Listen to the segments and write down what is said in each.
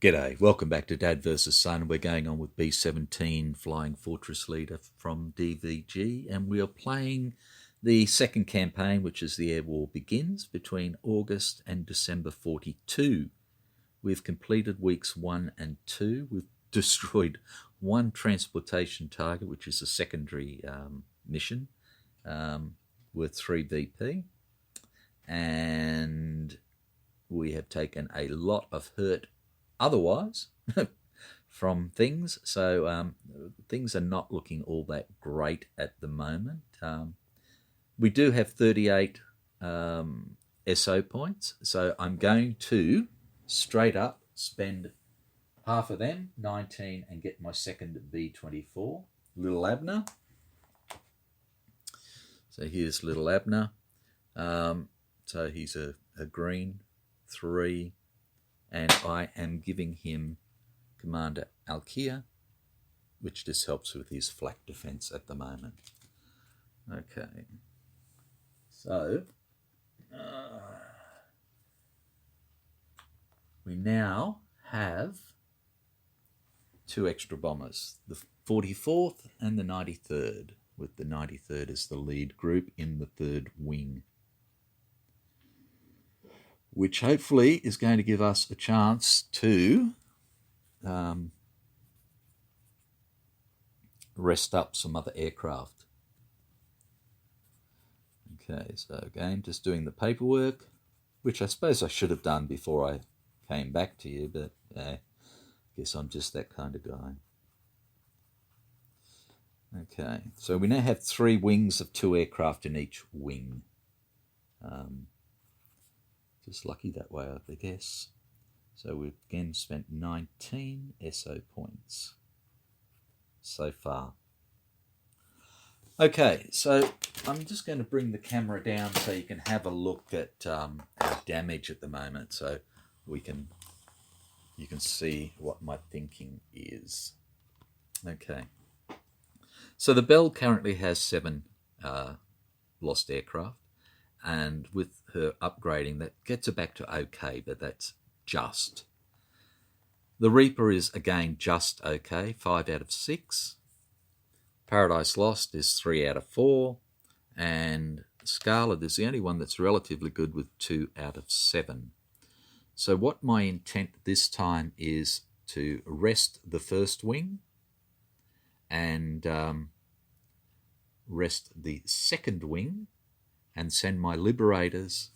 G'day, welcome back to Dad vs Son. We're going on with B-17 Flying Fortress Leader from DVG, and we are playing the second campaign, which is The Air War Begins, between August and December 42. We've completed weeks 1 and 2. We've destroyed one transportation target, which is a secondary mission, worth 3 VP, and we have taken a lot of hurt otherwise from things, so things are not looking all that great at the moment. We do have 38 SO points, so I'm going to straight up spend half of them, 19, and get my second B-24, Little Abner. So here's Little Abner. So he's a green 3, and I am giving him Commander Alkia, which just helps with his flak defense at the moment. Okay, so we now have 2 extra bombers, the 44th and the 93rd, with the 93rd as the lead group in the 3rd wing, which hopefully is going to give us a chance to rest up some other aircraft. Okay, so again, just doing the paperwork, which I suppose I should have done before I came back to you, but I guess I'm just that kind of guy. Okay, so we now have 3 wings of 2 aircraft in each wing. Just lucky that way, I guess. So we've again spent 19 SO points so far. Okay, so I'm just going to bring the camera down so you can have a look at our damage at the moment, so you can see what my thinking is. Okay, so the Belle currently has 7 lost aircraft, and with her upgrading, that gets her back to okay, but that's just. The Reaper is, again, just okay, 5 out of 6. Paradise Lost is 3 out of 4. And Scarlet is the only one that's relatively good with 2 out of 7. So what my intent this time is to rest the first wing and rest the second wing, and send my Liberators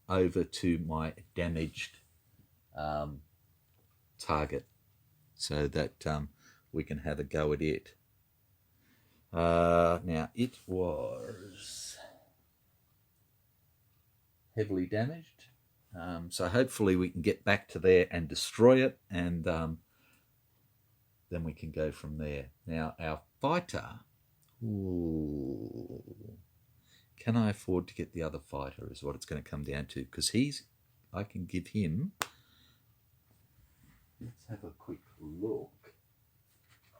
over to my damaged target so that we can have a go at it. Now, it was heavily damaged, so hopefully we can get back to there and destroy it, and then we can go from there. Now, our fighter... Ooh, can I afford to get the other fighter is what it's going to come down to, because I can give him, let's have a quick look,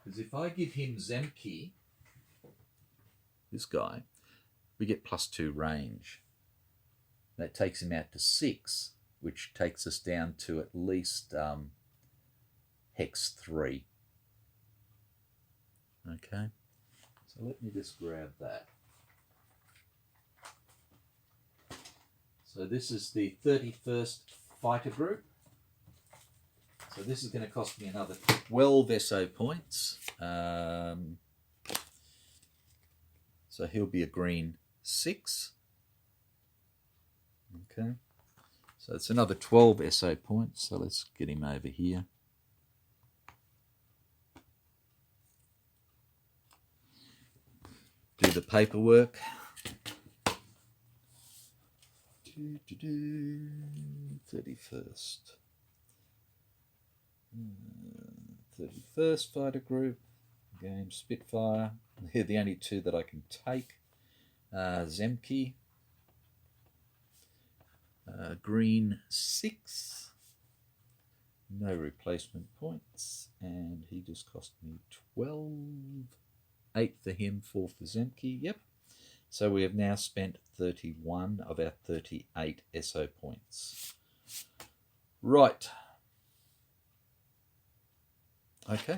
because if I give him Zemke, this guy, we get +2 range. That takes him out to 6, which takes us down to at least Hex 3. Okay, so let me just grab that. So this is the 31st Fighter Group. So this is going to cost me another 12 SO points. So he'll be a green 6. Okay. So it's another 12 SO points. So let's get him over here. Do the paperwork. 31st. 31st Fighter Group. Game Spitfire. They're the only 2 that I can take. Zemke. Green 6. No replacement points. And he just cost me 12. 8 for him, 4 for Zemke. Yep. So we have now spent 31 of our 38 SO points. Right. Okay.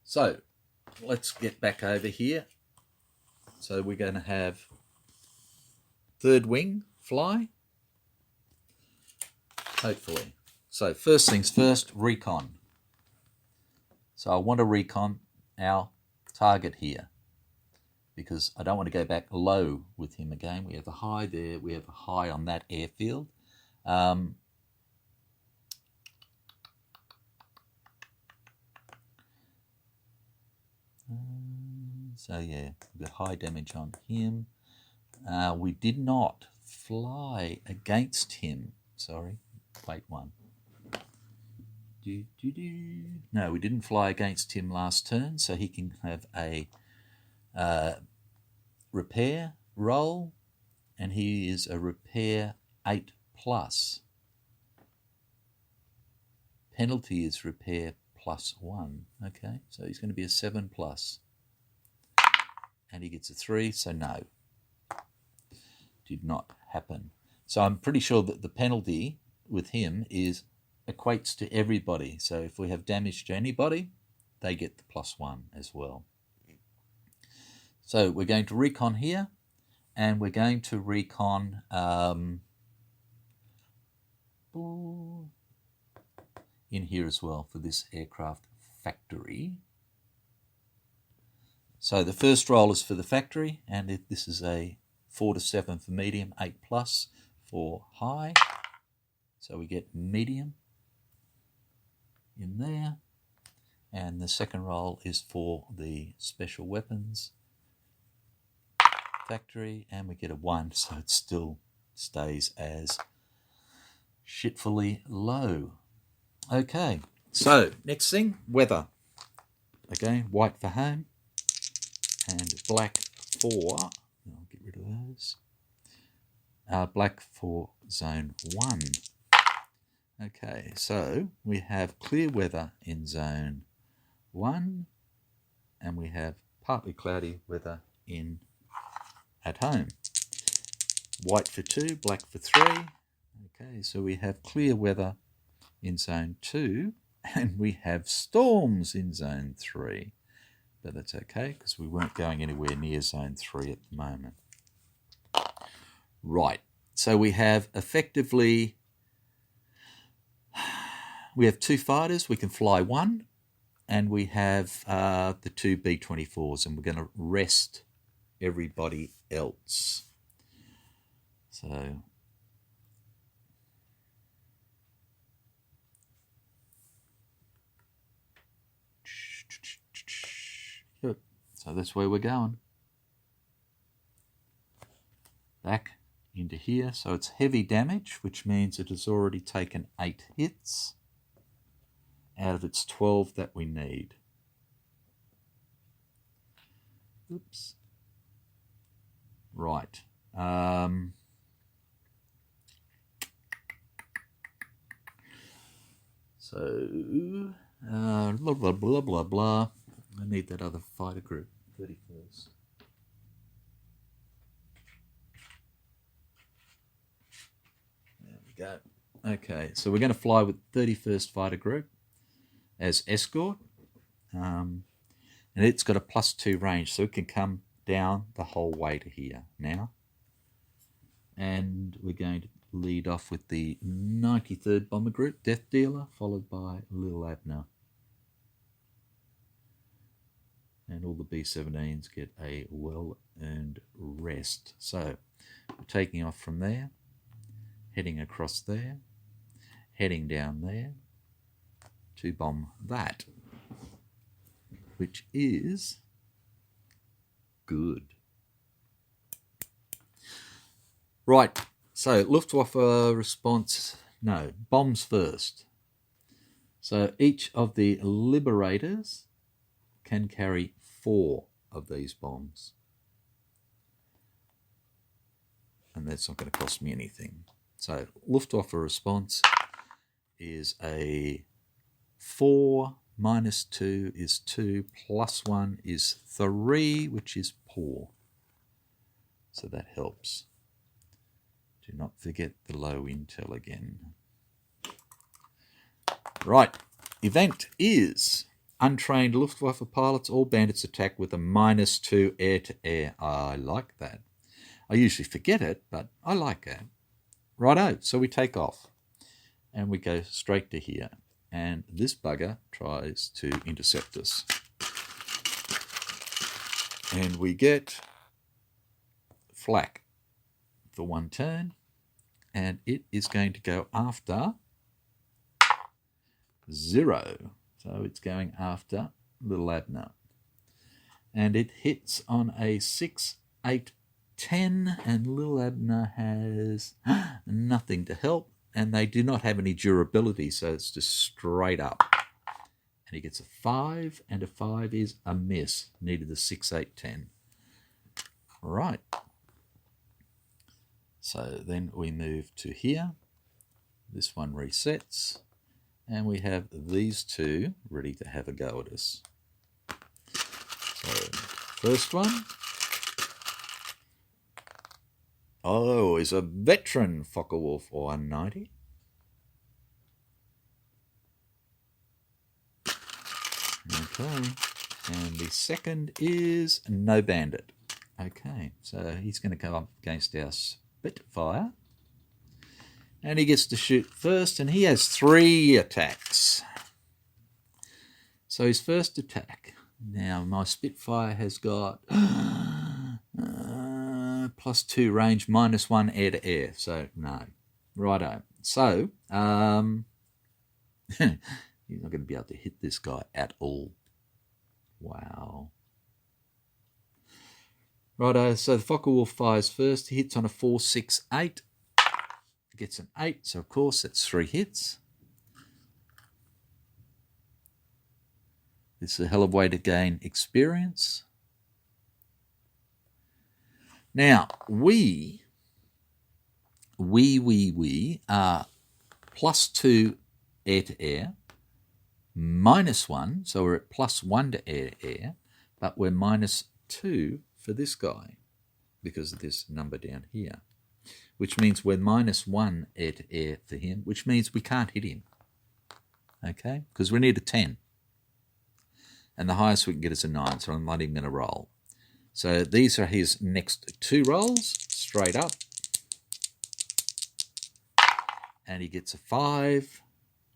So let's get back over here. So we're going to have third wing fly, hopefully. So first things first, recon. So I want to recon our target here because I don't want to go back low with him again. We have a high there. We have a high on that airfield. So yeah, we've got high damage on him. We did not fly against him. Sorry, wait one. No, we didn't fly against him last turn, so he can have a repair roll, and he is a repair 8+. Penalty is repair +1. Okay, so he's going to be a 7+. And he gets a 3, so no. Did not happen. So I'm pretty sure that the penalty with him equates to everybody. So if we have damage to anybody, they get the +1 as well. So we're going to recon here, and we're going to recon in here as well for this aircraft factory. So the first roll is for the factory, and this is a 4 to 7 for medium, 8+ for high. So we get medium in there. And the second roll is for the special weapons factory, and we get a 1, so it still stays as shitfully low. Okay, so next thing, weather. Again, white for home and black for, I'll get rid of those, black for zone 1. Okay, so we have clear weather in zone 1, and we have partly cloudy weather at home. White for 2, black for 3. Okay, so we have clear weather in zone 2, and we have storms in zone 3. But that's okay, because we weren't going anywhere near zone 3 at the moment. Right, so we have effectively, we have 2 fighters, we can fly 1, and we have the 2 B-24s, and we're going to rest everybody else. So so that's where we're going. Back into here. So it's heavy damage, which means it has already taken 8 hits out of its 12 that we need. Oops. Right. So, blah, blah, blah, blah, blah. I need that other fighter group, 31st. There we go. Okay, so we're going to fly with 31st Fighter Group as escort. And it's got a +2 range, so it can come down the whole way to here now. And we're going to lead off with the 93rd Bomber Group, Death Dealer, followed by Little Abner. And all the B-17s get a well-earned rest. So we're taking off from there, heading across there, heading down there to bomb that, which is good. Right, so Luftwaffe response, no, bombs first. So each of the Liberators can carry 4 of these bombs. And that's not going to cost me anything. So Luftwaffe response is a 4 minus 2 is 2, plus 1 is 3, which is poor. So that helps. Do not forget the low intel again. Right, event is untrained Luftwaffe pilots, all bandits attack with a -2 air-to-air. I like that. I usually forget it, but I like that. Righto, so we take off and we go straight to here. And this bugger tries to intercept us. And we get flak for one turn. And it is going to go after 0. So it's going after Little Abner. And it hits on a 6, 8, 10. And Little Abner has nothing to help. And they do not have any durability, so it's just straight up. And he gets a 5, and a 5 is a miss. Needed a 6, 8, 10. Right. So then we move to here. This one resets. And we have these two ready to have a go at us. So, first one. Oh, is a veteran Focke-Wulf 190. Okay. And the second is no bandit. Okay, so he's going to come up against our Spitfire. And he gets to shoot first, and he has 3 attacks. So his first attack. Now, my Spitfire has got +2 range, -1 air-to-air. So, no. Righto. So, he's not going to be able to hit this guy at all. Wow. Righto, so the Focke-Wulf fires first. He hits on a 4, 6, 8. Gets an 8, so of course that's 3 hits. This is a hell of a way to gain experience. Now, we are +2 air-to-air, -1, so we're at +1 to air-to-air, but we're -2 for this guy because of this number down here, which means we're -1 air-to-air for him, which means we can't hit him, okay, because we need a 10. And the highest we can get is a 9, so I'm not even going to roll. So these are his next 2 rolls, straight up. And he gets a 5,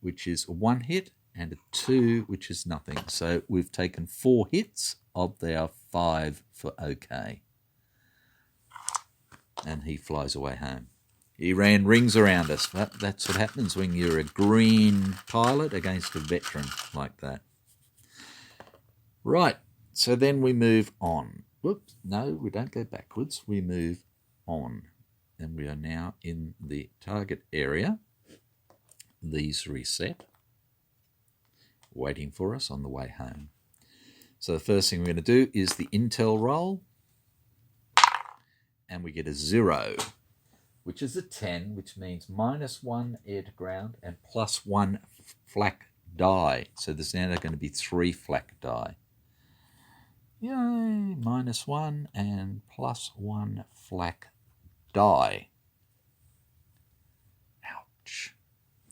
which is 1 hit, and a 2, which is nothing. So we've taken 4 hits of our 5 for OK. And he flies away home. He ran rings around us. That's what happens when you're a green pilot against a veteran like that. Right, so then we move on. Whoops, no, we don't go backwards. We move on. And we are now in the target area. These reset, waiting for us on the way home. So the first thing we're going to do is the intel roll. And we get a 0, which is a 10, which means -1 air to ground and +1 flak die. So there's now going to be 3 flak die. Yay, -1 and +1 flak die. Ouch.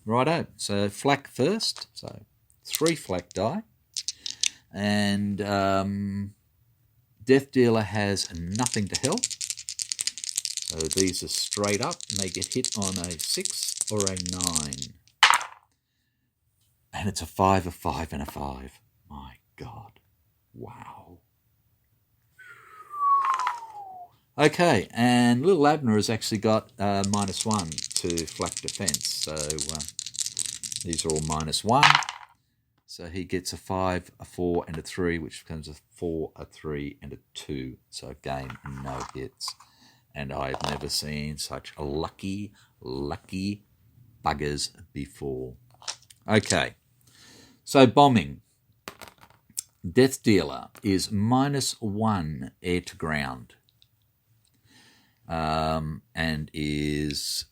Righto, so flak first. So 3 flak die. And Death Dealer has nothing to help. So these are straight up, and they get hit on a 6 or a 9. And it's a 5, a 5, and a 5. My God. Wow. Okay, and Little Abner has actually got -1 to flak defense. So these are all -1. So he gets a 5, a 4, and a 3, which becomes a 4, a 3, and a 2. So again, no hits. And I've never seen such lucky buggers before. Okay, so bombing. Death Dealer is -1 air to ground. And is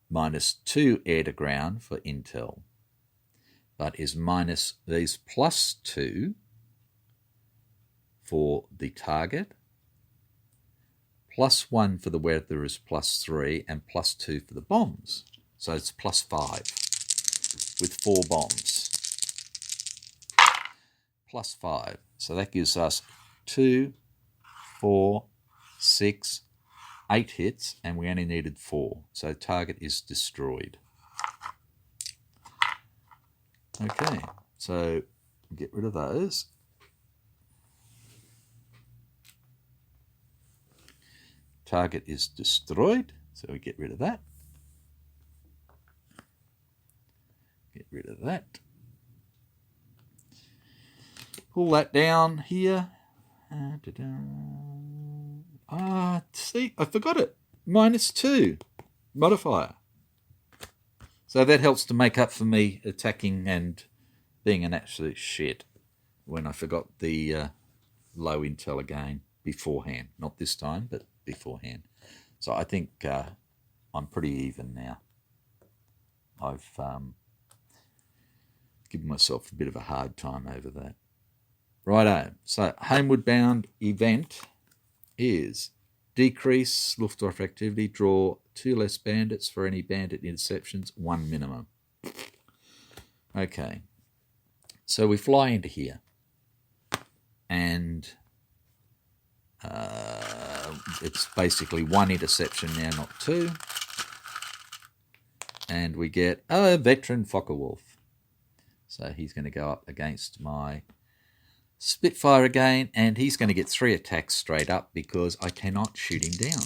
-2 air to ground for intel. But is +2 for the target. +1 for the weather is +3, and +2 for the bombs. So it's +5. with 4 bombs. Plus 5. So that gives us 2, 4, 6, 8 hits, and we only needed 4. So target is destroyed. Okay, so get rid of those. Target is destroyed, so we get rid of that. Get rid of that. Pull that down here. See, I forgot it. -2 modifier. So that helps to make up for me attacking and being an absolute shit when I forgot the low intel again beforehand. Not this time, but beforehand. So I think I'm pretty even now. I've given myself a bit of a hard time over that. Righto. So Homeward Bound event is decrease Luftwaffe activity, draw 2 less bandits for any bandit interceptions, 1 minimum. Okay. So we fly into here. And it's basically 1 interception now, not 2. And we get a veteran Focke-Wulf. So he's going to go up against my Spitfire again, and he's going to get 3 attacks straight up because I cannot shoot him down.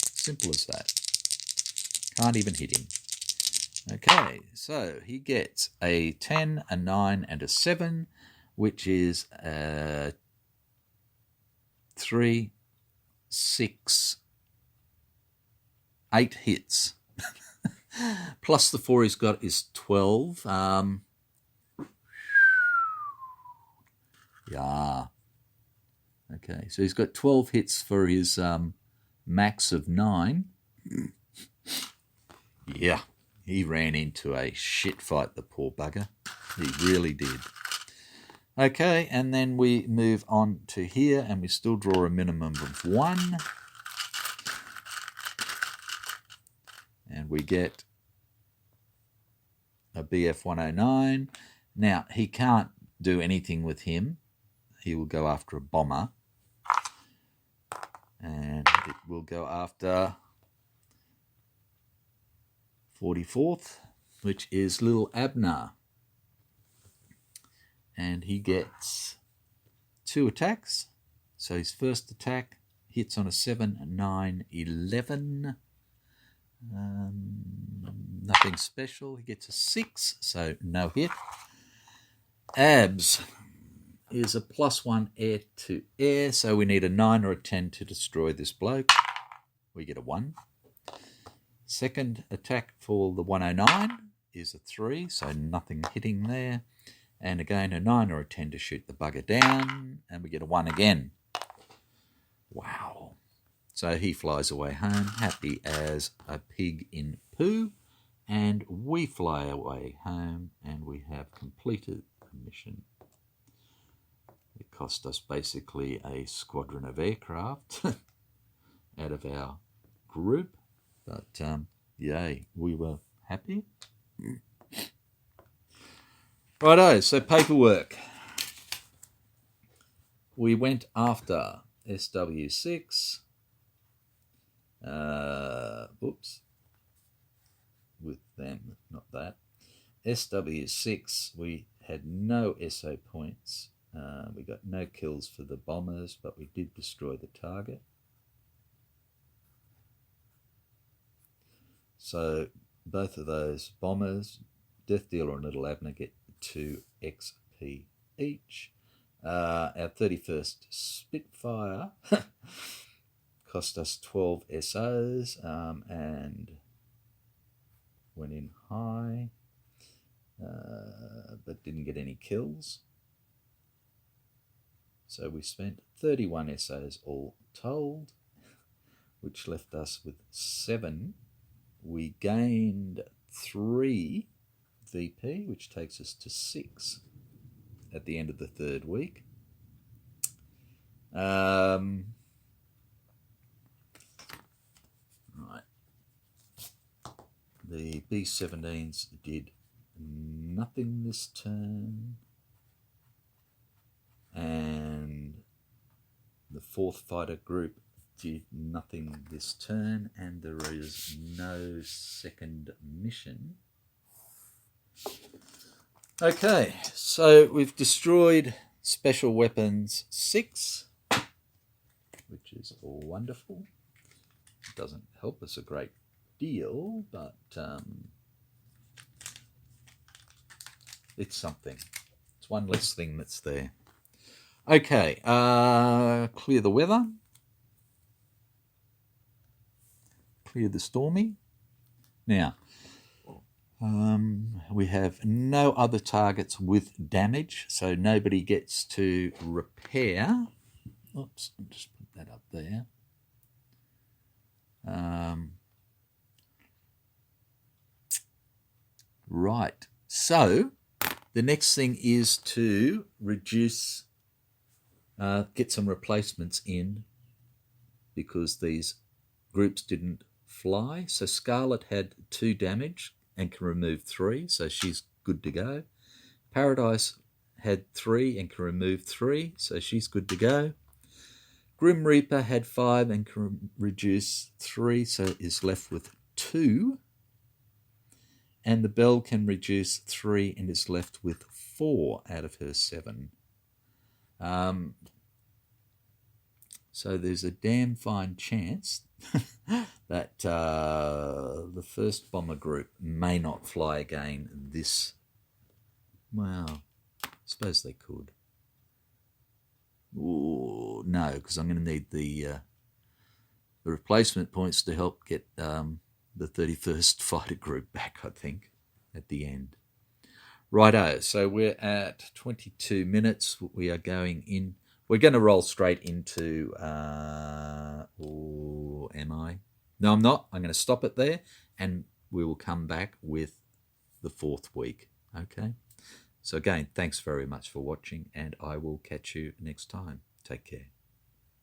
Simple as that. Can't even hit him. Okay, so he gets a 10, a 9, and a 7, which is 3, 6, 8 hits. Plus the 4 he's got is 12. Yeah. Okay, so he's got 12 hits for his max of 9. Yeah, he ran into a shit fight, the poor bugger. He really did. Okay, and then we move on to here, and we still draw a minimum of 1. And we get a BF 109. Now, he can't do anything with him. He will go after a bomber. And it will go after 44th, which is Little Abner. And he gets 2 attacks. So his first attack hits on a 7, 9, 11. Nothing special. He gets a 6, so no hit. Abs is a +1 air to air, so we need a 9 or a 10 to destroy this bloke. We get a 1. Second attack for the 109 is a 3, so nothing hitting there. And again, a 9 or a 10 to shoot the bugger down, and we get a 1 again. Wow. So he flies away home, happy as a pig in poo, and we fly away home, and we have completed the mission. It cost us basically a squadron of aircraft out of our group, but yay, we were happy. Righto, so paperwork. We went after SW6. With them, not that. SW6, we had no SO points. We got no kills for the bombers, but we did destroy the target. So both of those bombers, Death Dealer and Little Abner, get 2 XP each. Our 31st Spitfire cost us 12 SOs and went in high, but didn't get any kills. So we spent 31 SOs all told, which left us with 7. We gained 3 VP, which takes us to 6 at the end of the 3rd week. Right. The B-17s did nothing this turn. And the fourth fighter group did nothing this turn, and there is no second mission. Okay, so we've destroyed Special Weapons 6, which is all wonderful. It doesn't help us a great deal, but it's something. It's one less thing that's there. Okay, clear the weather. Clear the stormy. Now, we have no other targets with damage, so nobody gets to repair. Oops, I'll just put that up there. Right, so the next thing is to reduce, get some replacements in, because these groups didn't fly. So Scarlet had 2 damage and can remove 3, so she's good to go. Paradise had 3 and can remove 3, so she's good to go. Grim Reaper had 5 and can reduce 3, so is left with 2. And the Bell can reduce 3 and is left with 4 out of her 7. So there's a damn fine chance that the first bomber group may not fly again this... Well, I suppose they could. Ooh, no, because I'm going to need the replacement points to help get the 31st fighter group back, I think, at the end. Righto, so we're at 22 minutes. We are going in. We're going to roll straight into... or am I? No, I'm not. I'm going to stop it there, and we will come back with the 4th week. Okay? So again, thanks very much for watching, and I will catch you next time. Take care.